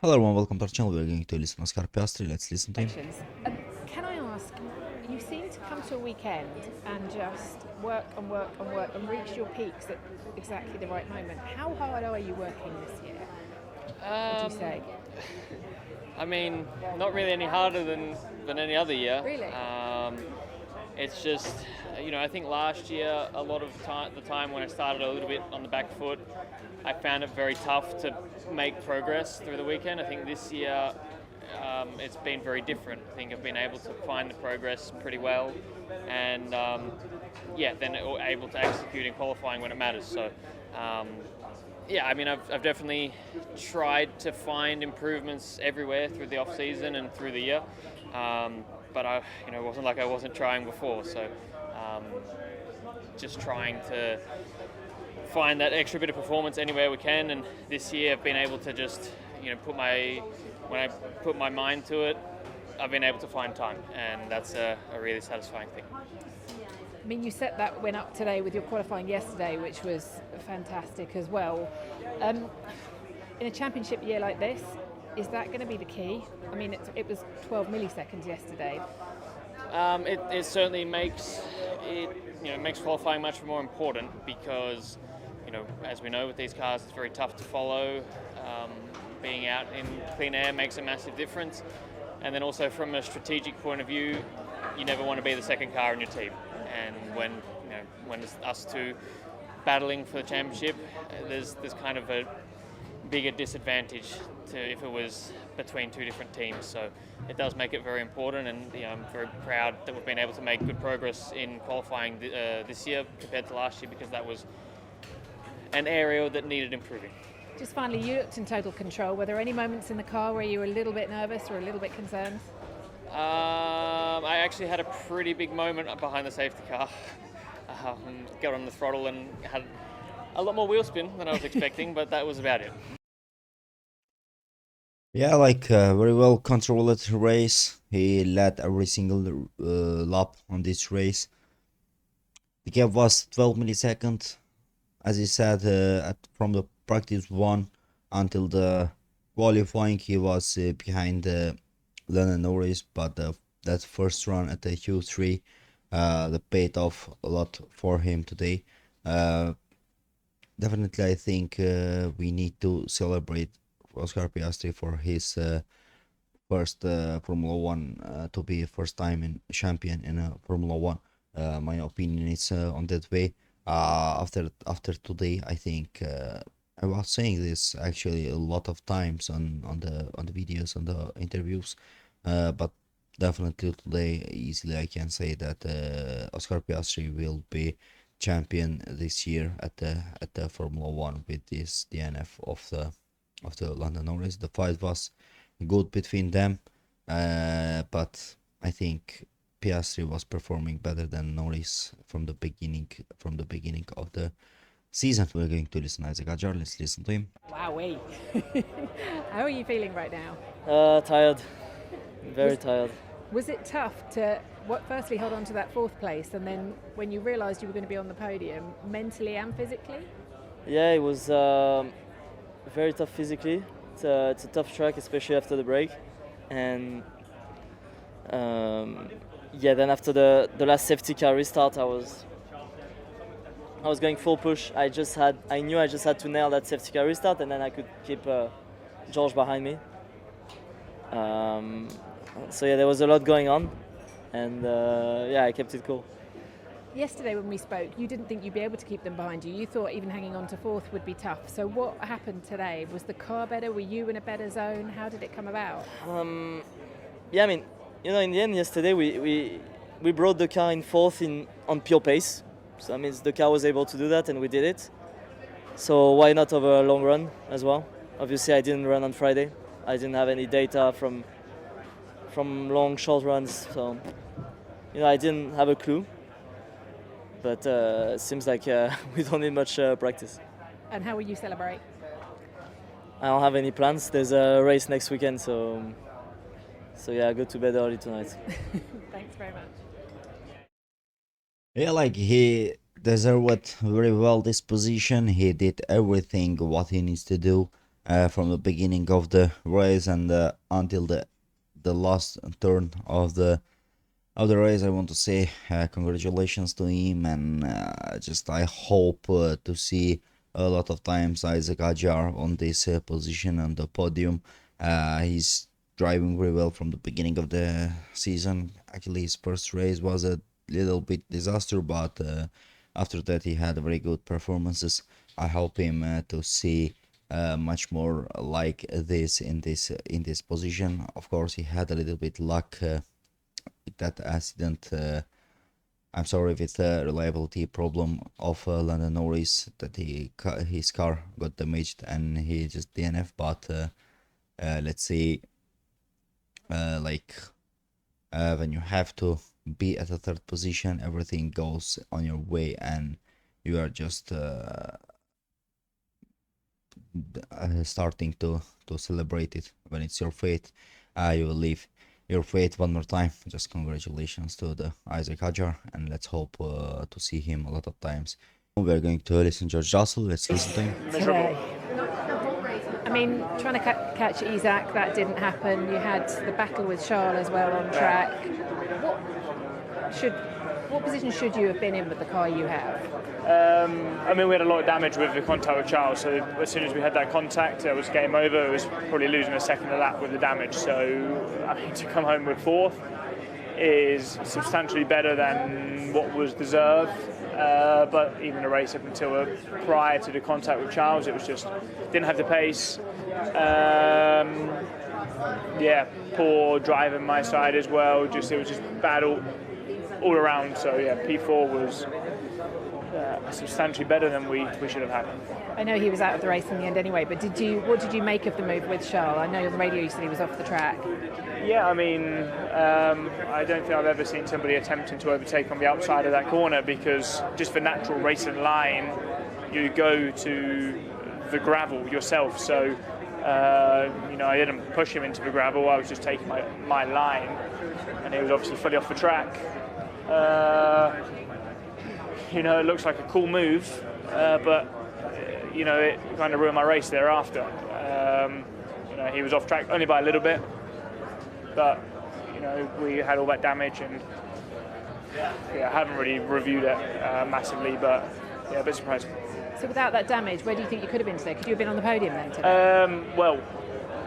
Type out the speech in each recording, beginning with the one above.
Hello everyone, welcome to our channel. We're going to listen to Piastri. Let's listen to him. Can I ask, you seem to come to a weekend and just work and work and work and reach your peaks at exactly the right moment. How hard are you working this year, would you Um, say? I mean, not really any harder than any other year. Really? It's just, I think last year a lot of the time when I started a little bit on the back foot, I found it very tough to make progress through the weekend. I think this year it's been very different. I think I've been able to find the progress pretty well, and then able to execute in qualifying when it matters. So. I mean, I've definitely tried to find improvements everywhere through the off season and through the year, but it wasn't like I wasn't trying before. So, just trying to find that extra bit of performance anywhere we can. And this year, I've been able to just, when I put my mind to it, I've been able to find time, and that's a really satisfying thing. I mean, you set that win up today with your qualifying yesterday, which was fantastic as well. In a championship year like this, is that going to be the key? I mean, it was 12 milliseconds yesterday. It certainly makes makes qualifying much more important because, as we know with these cars, it's very tough to follow. Being out in clean air makes a massive difference, and then also from a strategic point of view, you never want to be the second car in your team. And when it's us two battling for the championship, there's kind of a bigger disadvantage to if it was between two different teams. So it does make it very important, and I'm very proud that we've been able to make good progress in qualifying this year compared to last year, because that was an area that needed improving. Just finally, you looked in total control. Were there any moments in the car where you were a little bit nervous or a little bit concerned? I actually had a pretty big moment behind the safety car. Got on the throttle and had a lot more wheel spin than I was expecting, but that was about it. Yeah, very well controlled race. He led every single lap on this race. The gap was 12 milliseconds, as he said, from the practice one until the qualifying. He was behind Lando Norris, but that first run at the Q3, that paid off a lot for him today. Definitely, I think we need to celebrate Oscar Piastri for his first Formula One, to be first time in champion in a Formula One. My opinion is on that way. After today, I think I was saying this actually a lot of times on the videos, on the interviews, but definitely today, easily I can say that Oscar Piastri will be champion this year at the Formula One with this DNF of the London Norris. The fight was good between them, but I think Piastri was performing better than Norris from the beginning of the season. We're going to listen to Isack Hadjar. Let's listen to him. Wowee. How are you feeling right now? Tired. Very tired. Was it tough to firstly hold on to that fourth place, and then when you realised you were going to be on the podium, mentally and physically? Yeah, it was very tough physically. It's a tough track, especially after the break. And then after the last safety car restart, I was going full push. I knew I just had to nail that safety car restart, and then I could keep George behind me. There was a lot going on, and I kept it cool. Yesterday when we spoke, you didn't think you'd be able to keep them behind you. You thought even hanging on to fourth would be tough. So what happened today? Was the car better? Were you in a better zone? How did it come about? In the end, yesterday we brought the car in fourth on pure pace. So that means the car was able to do that, and we did it. So why not over a long run as well? Obviously, I didn't run on Friday. I didn't have any data from long, short runs. So, I didn't have a clue. But it seems like we don't need much practice. And how will you celebrate? I don't have any plans. There's a race next weekend, so I go to bed early tonight. Thanks very much. Yeah, he deserved very well this position. He did everything what he needs to do. from the beginning of the race and until the last turn of the race. I want to say congratulations to him, and just I hope to see a lot of times Isack Hadjar on this position on the podium. He's driving very well from the beginning of the season. Actually, his first race was a little bit disaster, but after that he had very good performances. I hope him to see much more like this in this position. Of course, he had a little bit luck with that accident. I'm sorry if it's a reliability problem of Lando Norris that his car got damaged and he just DNF. But let's see, when you have to be at a third position, everything goes on your way and you are just starting to celebrate it. When it's your fate, you will live your fate one more time. Just congratulations to the Isack Hadjar, and let's hope to see him a lot of times. We're going to listen to George Russell. Let's listen to him. Today. I mean, trying to catch Isack, that didn't happen. You had the battle with Charles as well on track. What position should you have been in with the car you have? I mean, we had a lot of damage with the contact with Charles, so as soon as we had that contact, it was game over. It was probably losing a second a lap with the damage. So, I mean, to come home with fourth is substantially better than what was deserved. But even the race up until prior to the contact with Charles, it was just didn't have the pace. Poor driving my side as well. It was just bad all around. So yeah, P4 was substantially better than we should have had. I know he was out of the race in the end anyway, but what did you make of the move with Charles? I know on the radio you said he was off the track. Yeah, I mean, I don't think I've ever seen somebody attempting to overtake on the outside of that corner, because just for natural racing line, you go to the gravel yourself. So, I didn't push him into the gravel. I was just taking my line, and he was obviously fully off the track. It looks like a cool move, but it kind of ruined my race thereafter. He was off track only by a little bit, but we had all that damage, and I haven't really reviewed it massively, but a bit surprised. So without that damage, where do you think you could have been today? Could you have been on the podium then today? Well,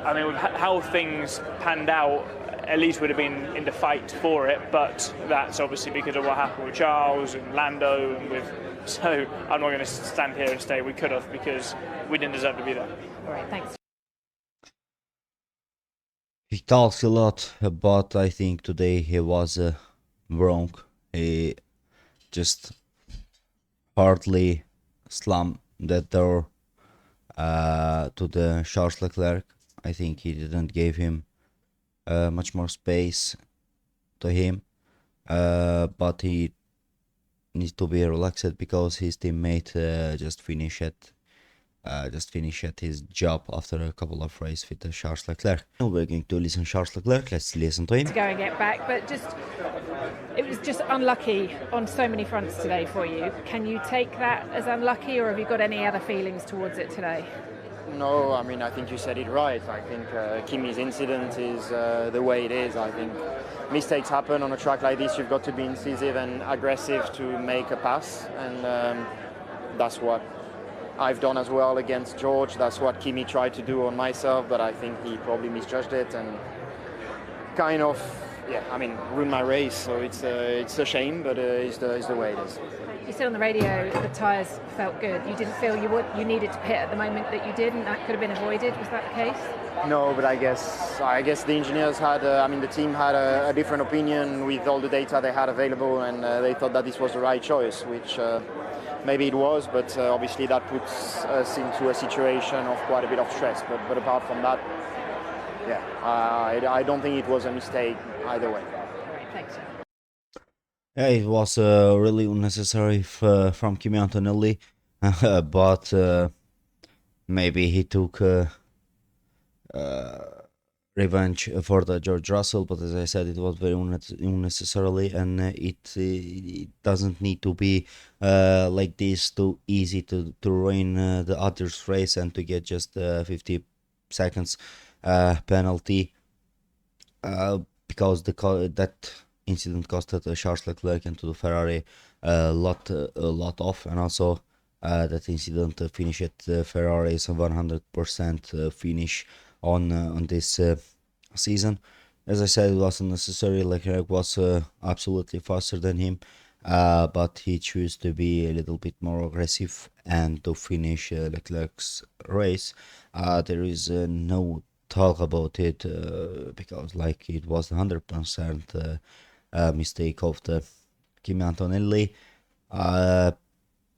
I mean, with how things panned out, at least would have been in the fight for it, but that's obviously because of what happened with Charles and Lando so I'm not going to stand here and say we could have, because we didn't deserve to be there. All right, thanks. He talks a lot, but I think today he was wrong. He just hardly slammed that door to the Charles Leclerc. I think he didn't give him much more space to him, but he needs to be relaxed because his teammate just finished his job after a couple of races with Charles Leclerc. We're going to listen to Charles Leclerc. Let's listen to him. To go and get back, but it was just unlucky on so many fronts today for you. Can you take that as unlucky, or have you got any other feelings towards it today? No, I mean, I think you said it right. I think Kimi's incident is the way it is. I think mistakes happen on a track like this. You've got to be incisive and aggressive to make a pass, and that's what I've done as well against George. That's what Kimi tried to do on myself, but I think he probably misjudged it and kind of, ruined my race. So it's a shame, but it's the way it is. You said on the radio the tyres felt good. You didn't feel you needed to pit at the moment that you did, and that could have been avoided. Was that the case? No, but I guess the engineers had, the team had a different opinion with all the data they had available, and they thought that this was the right choice, which maybe it was, but obviously that puts us into a situation of quite a bit of stress. But apart from that, I don't think it was a mistake either way. All right, thanks. Yeah, it was really unnecessary from Kimi Antonelli, but maybe he took revenge for the George Russell, but as I said, it was very unnecessarily, and it doesn't need to be like this, too easy to ruin the other's race and to get just 50 seconds penalty, because that incident costed Charles Leclerc and to the Ferrari a lot off, and also that incident finished Ferrari's 100% finish on this season. As I said, it was unnecessary. Leclerc was absolutely faster than him, but he chose to be a little bit more aggressive and to finish Leclerc's race. There is no talk about it, because like it was 100% mistake of the Kimi Antonelli.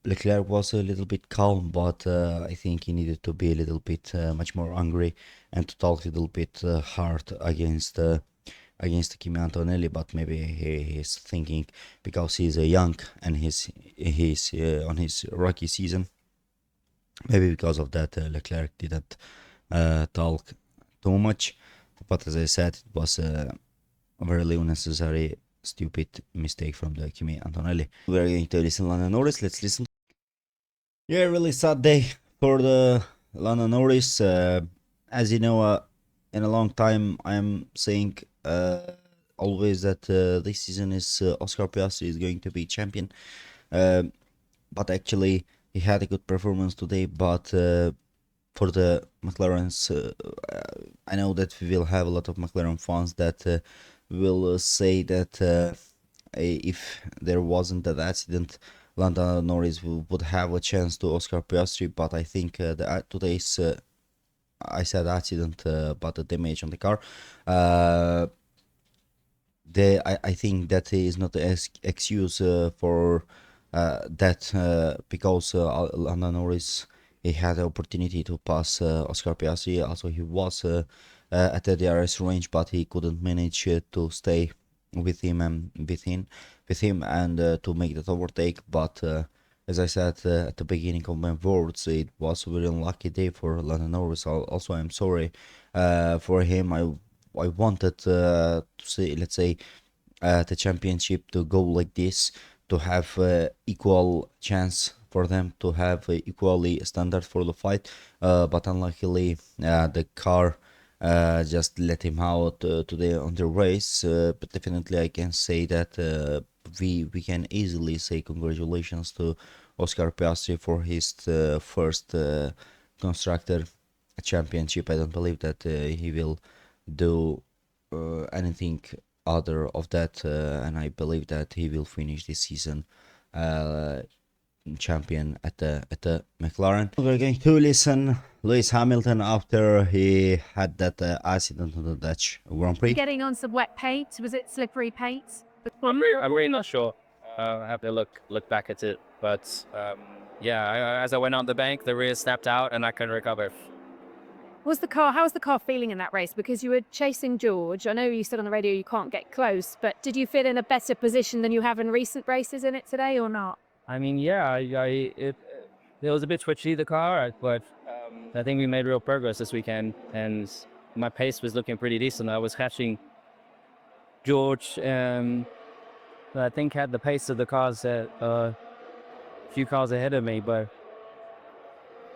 Leclerc was a little bit calm, but I think he needed to be a little bit much more angry and to talk a little bit hard against Kimi Antonelli. But maybe he's thinking because he's young and he's on his rookie season. Maybe because of that, Leclerc didn't talk too much. But as I said, it was a very unnecessary, stupid mistake from the Kimi Antonelli. We're going to listen to Lando Norris. Let's listen. Yeah, really sad day for the Lando Norris. As you know, in a long time I'm saying always that this season is Oscar Piastri is going to be champion. But actually he had a good performance today. But for the McLarens, I know that we will have a lot of McLaren fans that will say that if there wasn't that accident, Lando Norris would have a chance to Oscar Piastri. But I think today's I said accident, but the damage on the car. I think that is not an excuse for that, because Lando Norris, he had the opportunity to pass Oscar Piastri. Also, he was at the DRS range, but he couldn't manage to stay with him and to make that overtake. But as I said at the beginning of my words, it was a very unlucky day for Lando Norris. Also, I'm sorry for him. I wanted to see, let's say, the championship to go like this, to have equal chance for them, to have equally standard for the fight. But unluckily, the car just let him out today on the race. But definitely I can say that we can easily say congratulations to Oscar Piastri for his first constructor championship. I don't believe that he will do anything other of that, and I believe that he will finish this season champion at the McLaren. We're going to listen Lewis Hamilton after he had that accident on the Dutch Grand Prix. Getting on some wet paint. Was it slippery paint? I'm really not sure. I have to look back at it, but yeah, as I went on the bank, the rear snapped out and I couldn't recover. How was the car feeling in that race? Because you were chasing George. I know you said on the radio you can't get close, but did you feel in a better position than you have in recent races in it today or not? I mean, yeah, it was a bit twitchy, the car, but I think we made real progress this weekend, and my pace was looking pretty decent. I was catching George, I think had the pace of the cars that a few cars ahead of me, but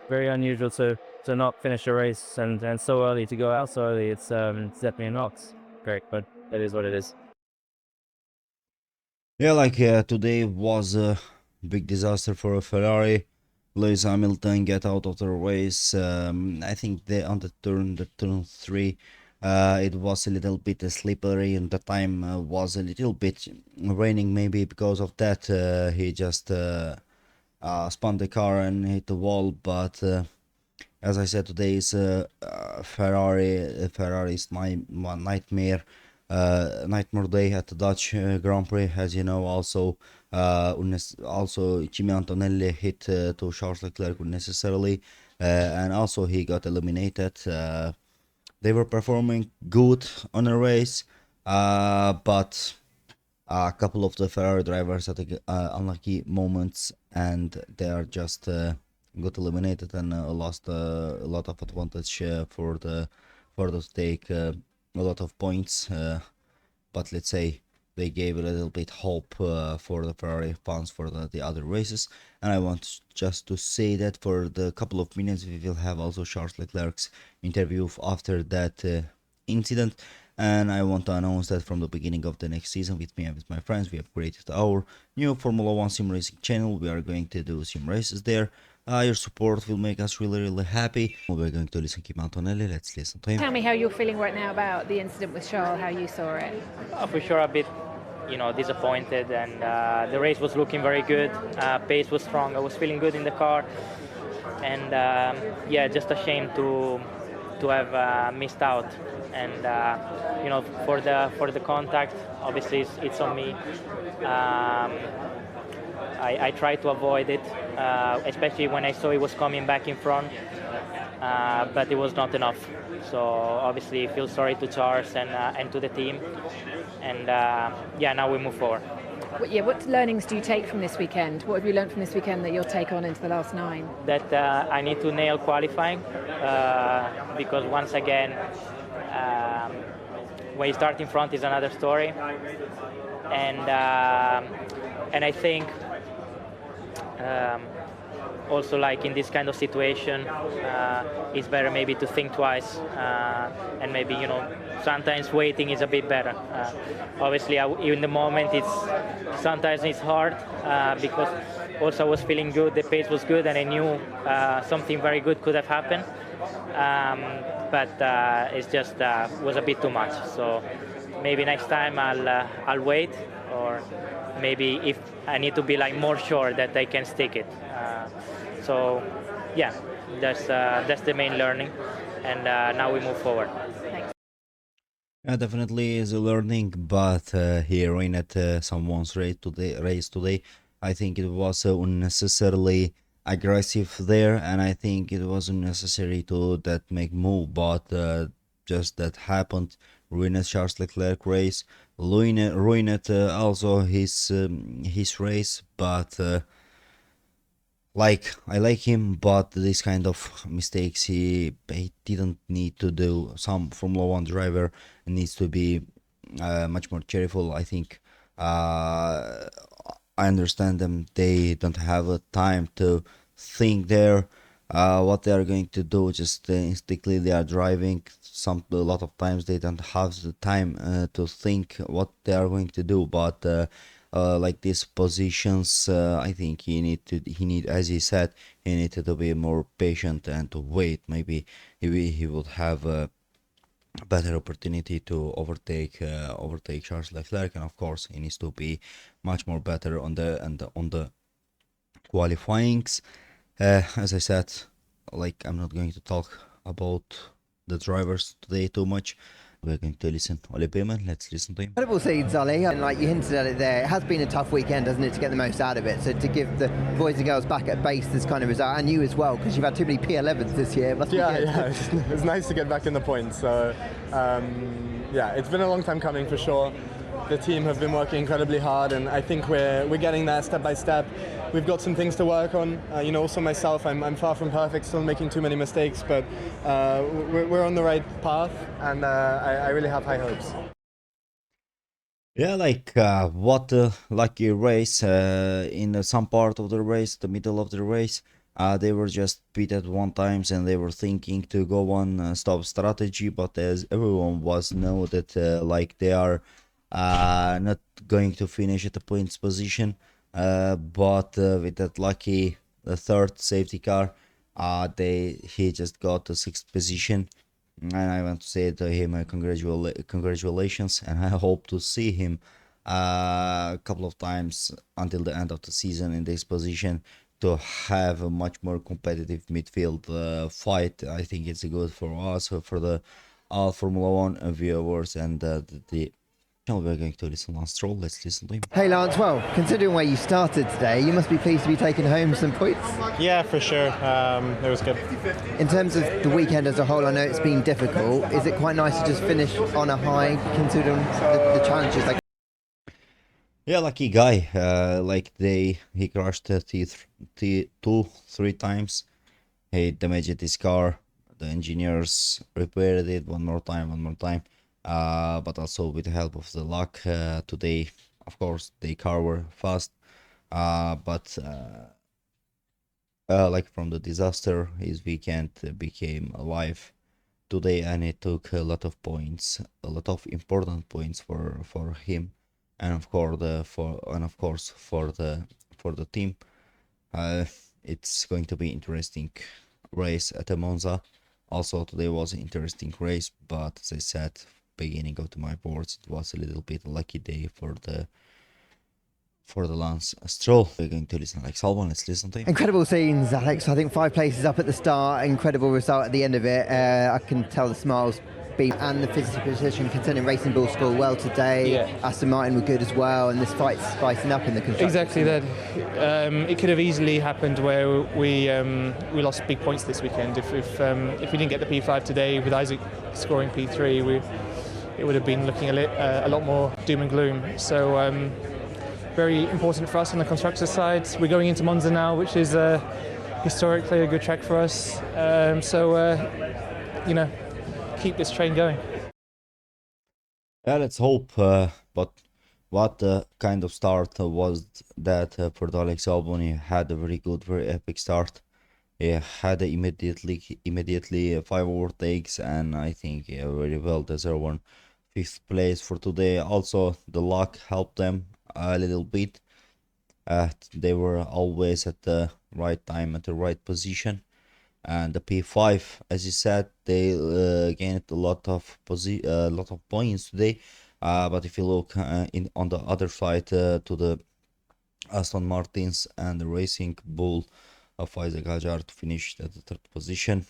very unusual to not finish a race and so early, to go out so early. It's definitely not great, but it is what it is. Yeah, like today was a big disaster for Ferrari. Lewis Hamilton get out of the race. I think on the turn 3, it was a little bit slippery, and the time was a little bit raining. Maybe because of that, he just spun the car and hit the wall. But as I said, today's Ferrari's my nightmare day at the Dutch Grand Prix. As you know, also Kimi Antonelli hit to Charles Leclerc unnecessarily, and also he got eliminated. They were performing good on a race, but a couple of the Ferrari drivers had unlucky moments, and they are just got eliminated and lost a lot of advantage for the take a lot of points, but let's say they gave a little bit hope for the Ferrari fans for the other races. And I want just to say that for the couple of minutes we will have also Charles Leclerc's interview after that incident. And I want to announce that from the beginning of the next season, with me and with my friends, we have created our new Formula 1 sim racing channel. We are going to do sim races there. Your support will make us really happy. We're going to listen to Antonelli. Let's listen to him. Tell me how you're feeling right now about the incident with Charles, how you saw it. For sure, a bit, disappointed, and the race was looking very good. Pace was strong. I was feeling good in the car, and just a shame to have missed out. And for the contact, obviously it's on me. I tried to avoid it, especially when I saw he was coming back in front, but it was not enough. So obviously feel sorry to Charles and to the team, and now we move forward. What learnings do you take from this weekend? What have you learned from this weekend that you'll take on into the last 9? That I need to nail qualifying, because once again, when you start in front is another story, and I think also, like in this kind of situation, it's better maybe to think twice, and maybe sometimes waiting is a bit better. Obviously, in the moment sometimes it's hard, because also I was feeling good, the pace was good, and I knew something very good could have happened, but it's just was a bit too much. So maybe next time I'll wait, or maybe if I need to be more sure that I can stick it. That's the main learning, and now we move forward. Thanks. Yeah, definitely is a learning, but he ruined someone's race today. I think it was unnecessarily aggressive there, and I think it was unnecessary to that make move, but just that happened. Ruined Charles Leclerc race, ruined also his race, but I like him, but this kind of mistakes he didn't need to do. Some Formula 1 driver needs to be much more cheerful. I think I understand them. They don't have a time to think there what they are going to do. Just instinctively they are driving. A lot of times they don't have the time to think what they are going to do. But like these positions, I think he need, as he said, he needed to be more patient and to wait. Maybe he would have a better opportunity to overtake Charles Leclerc, and of course he needs to be much more better on the qualifyings. As I said, I'm not going to talk about the drivers today too much. We're going to listen to Oli Payman. Let's listen to him. Incredible seeds, Ollie, and like you hinted at it there, it has been a tough weekend, hasn't it, to get the most out of it. So to give the boys and girls back at base this kind of result, and you as well, because you've had too many P11s this year. It's nice to get back in the points. So it's been a long time coming for sure. The team have been working incredibly hard, and I think we're getting there step by step. We've got some things to work on. Also myself, I'm far from perfect, still making too many mistakes, but we're on the right path, and I really have high hopes. Yeah, what a lucky race. In some part of the race, the middle of the race, they were just pitted one times, and they were thinking to go on stop strategy, but as everyone was know that they are not going to finish at the points position, but with that lucky the third safety car, he just got the 6th position, and I want to say to him congratulations, and I hope to see him a couple of times until the end of the season in this position, to have a much more competitive midfield fight. I think it's good for us, for the Formula 1 viewers, and the we're going to listen to Stroll. Let's listen to him. Hey Lance, well, considering where you started today, you must be pleased to be taking home some points. Yeah, for sure. It was good. In terms of the weekend as a whole, I know it's been difficult. Is it quite nice to just finish on a high, considering the challenges? Yeah, lucky guy. He crashed three times. He damaged his car. The engineers repaired it one more time, but also with the help of the luck today. Of course, they cover fast, but like from the disaster, his weekend became alive today, and it took a lot of points, a lot of important points for him, and of course for the team. It's going to be interesting race at the Monza. Also today was an interesting race, but as I said beginning of my boards, it was a little bit lucky day for the Lance Stroll. We're going to listen to Alex Albon. Let's listen to him. Incredible scenes, Alex. I think 5 places up at the start, incredible result at the end of it. I can tell the smiles beam and the physical position, considering Racing Bull scored well today. Yeah. Aston Martin were good as well, and this fight's spicing up in the construction. Exactly that. It could have easily happened where we lost big points this weekend. If we didn't get the P5 today with Isaac scoring P3, it would have been looking a lot more doom and gloom. So very important for us on the constructor side. We're going into Monza now, which is historically a good track for us. Keep this train going. Yeah, let's hope. But what kind of start was that for the Alex Albon? He had a very good, very epic start. He had immediately 5 overtakes, and I think very well deserved one 5th place for today. Also, the luck helped them a little bit. They were always at the right time, at the right position. And the P5, as you said, they gained a lot of points today. But if you look on the other side to the Aston Martins and the Racing Bull of Isack Hadjar to finish at the 3rd position,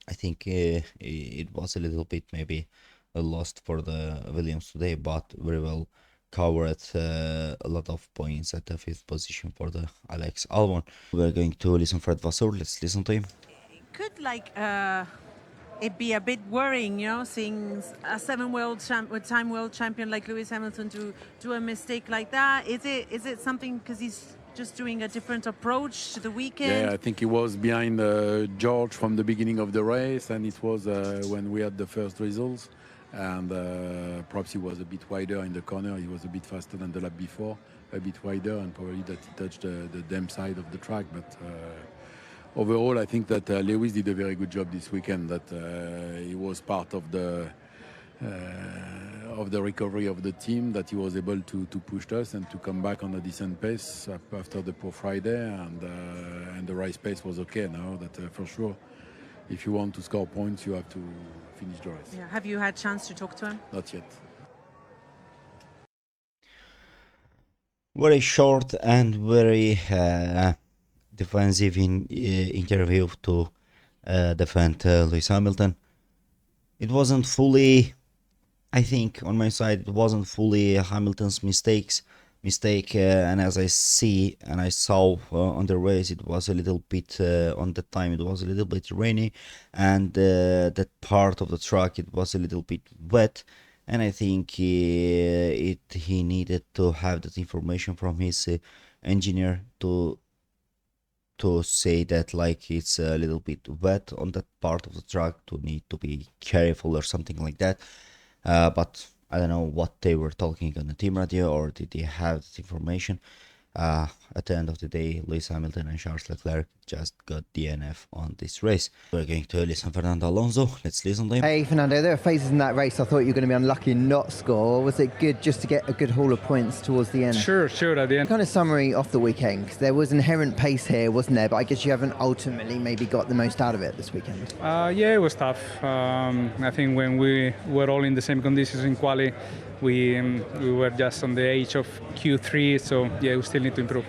I think it was a little bit maybe lost for the Williams today, but very well covered a lot of points at the 5th position for the Alex Albon. We're going to listen Fred Vasseur. Let's listen to him. Could it be a bit worrying, seeing a 7-time world champion like Lewis Hamilton to do a mistake like that? Is it something because he's just doing a different approach to the weekend? Yeah, I think he was behind George from the beginning of the race, and it was when we had the first results. And perhaps he was a bit wider in the corner. He was a bit faster than the lap before, a bit wider, and probably that he touched the damn side of the track. But overall, I think that Lewis did a very good job this weekend. That he was part of the recovery of the team. That he was able to push us and to come back on a decent pace after the poor Friday, and the race pace was okay now. That for sure, if you want to score points, you have to finish the race. Yeah. Have you had a chance to talk to him? Not yet. Very short and very defensive interview to defend Lewis Hamilton. It wasn't fully, I think on my side, it wasn't fully Hamilton's mistake, and as I see and I saw on the race, it was a little bit on the time it was a little bit rainy, and that part of the track it was a little bit wet, and I think he needed to have that information from his engineer to say that like it's a little bit wet on that part of the track, to need to be careful or something like that. But I don't know what they were talking on the team radio, or did they have this information. At the end of the day, Lewis Hamilton and Charles Leclerc just got DNF on this race. We're going to listen to Fernando Alonso. Let's listen to him. Hey Fernando, there are phases in that race I thought you were going to be unlucky and not score. Was it good just to get a good haul of points towards the end? Sure, at the end. Kind of summary off the weekend, 'cause there was inherent pace here, wasn't there? But I guess you haven't ultimately maybe got the most out of it this weekend. Yeah, it was tough. I think when we were all in the same conditions in quali, we were just on the edge of Q3, so yeah, we still need to improve.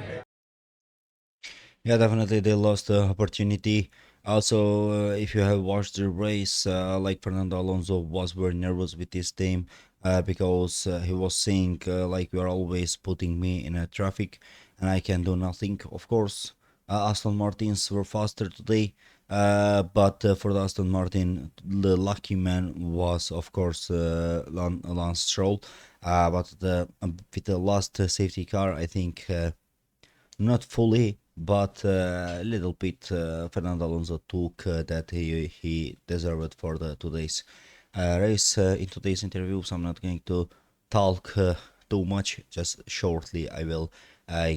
Yeah, definitely they lost the opportunity. Also, if you have watched the race, like Fernando Alonso was very nervous with his team because he was saying like, you are always putting me in a traffic and I can do nothing. Of course, Aston Martins were faster today, but for the Aston Martin, the lucky man was of course Lance Stroll. But with the last safety car, I think not fully, but a little bit Fernando Alonso took that he deserved for the today's race in today's interview, so I'm not going to talk too much. Just shortly, I will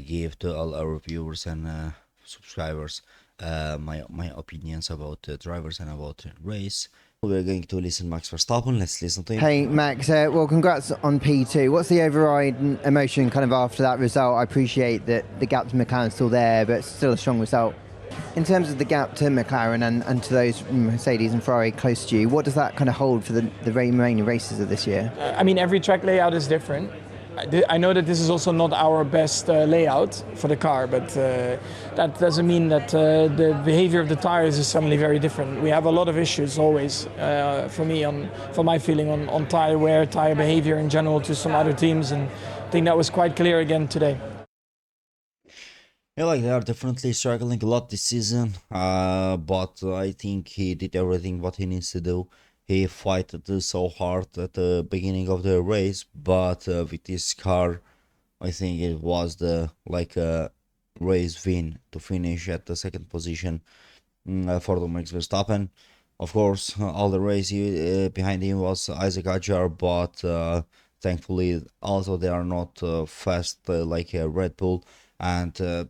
give to all our viewers and subscribers my opinions about drivers and about race. We're going to listen Max Verstappen. Let's listen to him. Hey Max, well congrats on P2. What's the overriding emotion kind of after that result? I appreciate that the gap to McLaren's still there, but it's still a strong result. In terms of the gap to McLaren and to those Mercedes and Ferrari close to you, what does that kind of hold for the remaining races of this year? I mean, every track layout is different. I know that this is also not our best layout for the car, but that doesn't mean that the behavior of the tires is suddenly very different. We have a lot of issues always, for my feeling, on tire wear, tire behavior in general to some other teams, and I think that was quite clear again today. Yeah, like they are definitely struggling a lot this season, but I think he did everything what he needs to do. He fought so hard at the beginning of the race, but with this car, I think it was the race win to finish at the second position for the Max Verstappen. Of course, all the race behind him was Isack Hadjar, but thankfully also they are not fast like Red Bull, and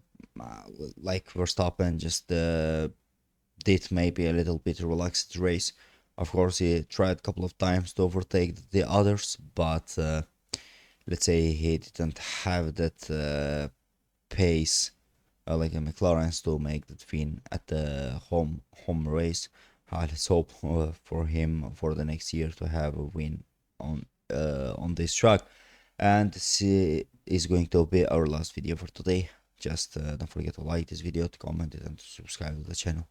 like Verstappen just did maybe a little bit relaxed race. Of course, he tried a couple of times to overtake the others, but let's say he didn't have that pace like a McLaren's to make that win at the home race. Let's hope for him for the next year to have a win on this track. And this is going to be our last video for today. Just don't forget to like this video, to comment it, and to subscribe to the channel.